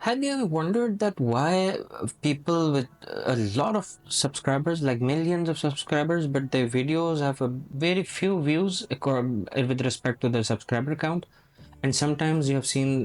Have you ever wondered that why people with a lot of subscribers, like millions of subscribers, but their videos have a very few views with respect to their subscriber count? And sometimes you have seen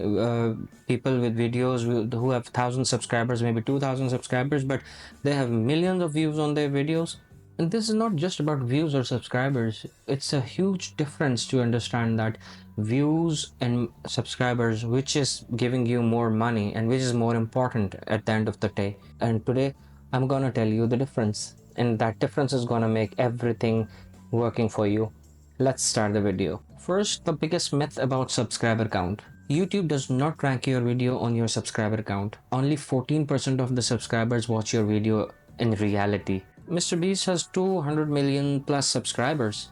people with videos who have 1,000 subscribers, maybe 2,000 subscribers, but they have millions of views on their videos. And this is not just about views or subscribers. It's a huge difference to understand that views and subscribers, which is giving you more money and which is more important at the end of the day. And today I'm gonna tell you the difference, and that difference is gonna make everything working for you. Let's start the video. First, the biggest myth about subscriber count. YouTube does not rank your video on your subscriber count. Only 14% of the subscribers watch your video in reality. MrBeast has 200 million plus subscribers,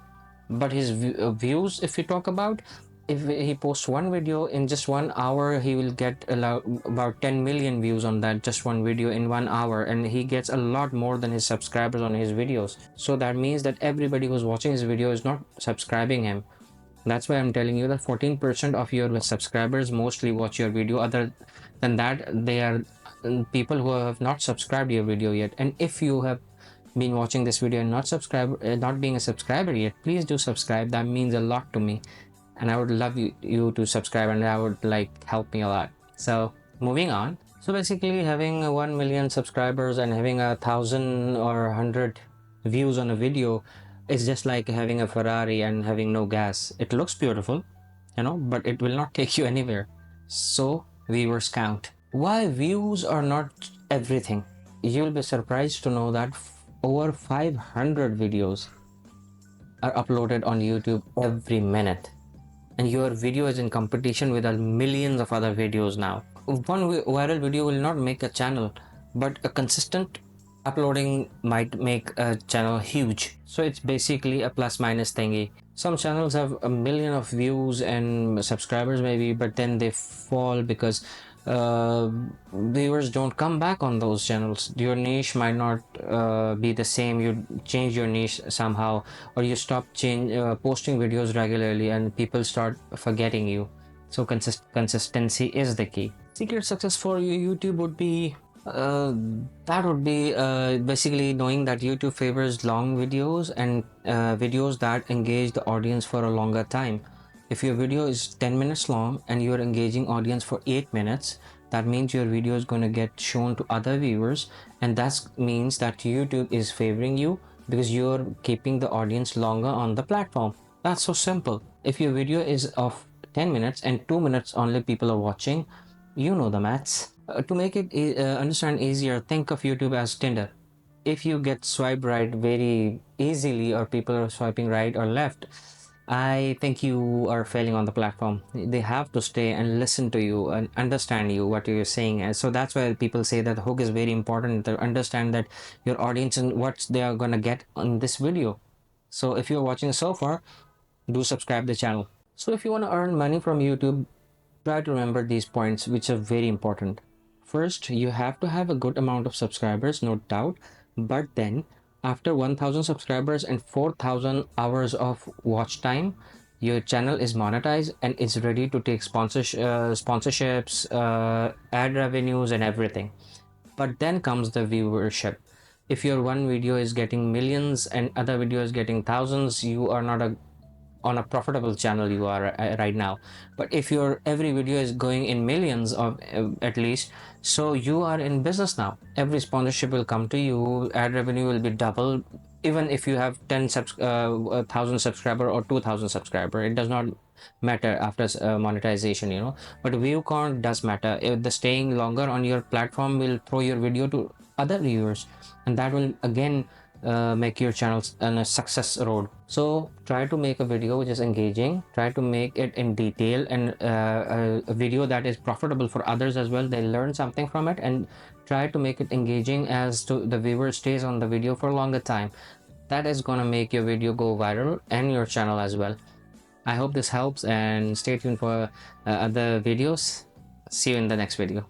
but his views, if we talk about, if he posts one video in just 1 hour, he will get about 10 million views on that just one video in 1 hour, and he gets a lot more than his subscribers on his videos. So that means that everybody who's watching his video is not subscribing him. That's why I'm telling you that 14% of your subscribers mostly watch your video. Other than that, they are people who have not subscribed your video yet. And if you have been watching this video and not being a subscriber yet, please do subscribe. That means a lot to me, and I would love you to subscribe, and that would help me a lot. So moving on. So basically, having 1 million subscribers and having 1,000 or 100 views on a video is just like having a Ferrari and having no gas. It looks beautiful, but it will not take you anywhere. So viewers count. Why views are not everything? You'll be surprised to know that over 500 videos are uploaded on YouTube every minute, and your video is in competition with millions of other videos now. One viral video will not make a channel, but a consistent uploading might make a channel huge. So it's basically a plus minus thingy. Some channels have a million of views and subscribers maybe, but then they fall because viewers don't come back on those channels. Your niche might not be the same. You change your niche somehow, or you stop posting videos regularly and people start forgetting you. So consistency is the key. Secret success for YouTube would be basically knowing that YouTube favors long videos and videos that engage the audience for a longer time. If your video is 10 minutes long and you're engaging audience for 8 minutes, that means your video is going to get shown to other viewers, and that means that YouTube is favoring you because you're keeping the audience longer on the platform. That's so simple. If your video is of 10 minutes and 2 minutes only people are watching, you know the maths. To make it understand easier, think of YouTube as Tinder. If you get swipe right very easily, or people are swiping right or left, I think you are failing on the platform. They have to stay and listen to you and understand you, what you're saying. And so that's why people say that the hook is very important, to understand that your audience and what they are gonna get on this video. So if you're watching so far, do subscribe the channel. So if you want to earn money from YouTube, try to remember these points, which are very important. First, you have to have a good amount of subscribers, no doubt, but then after 1,000 subscribers and 4,000 hours of watch time, your channel is monetized and is ready to take sponsorships, ad revenues and everything. But then comes the viewership. If your one video is getting millions and other video is getting thousands, you are not on a profitable channel you are right now. But if your every video is going in millions of at least, so you are in business now. Every sponsorship will come to you, ad revenue will be double. Even if you have 1,000 subscriber or 2,000 subscriber, it does not matter after monetization. But view count does matter. If the staying longer on your platform will throw your video to other viewers, and that will again make your channel on a success road. So try to make a video which is engaging, try to make it in detail, and a video that is profitable for others as well. They learn something from it, and try to make it engaging as to the viewer stays on the video for a longer time. That is gonna make your video go viral and your channel as well. I hope this helps, and stay tuned for other videos. See you in the next video.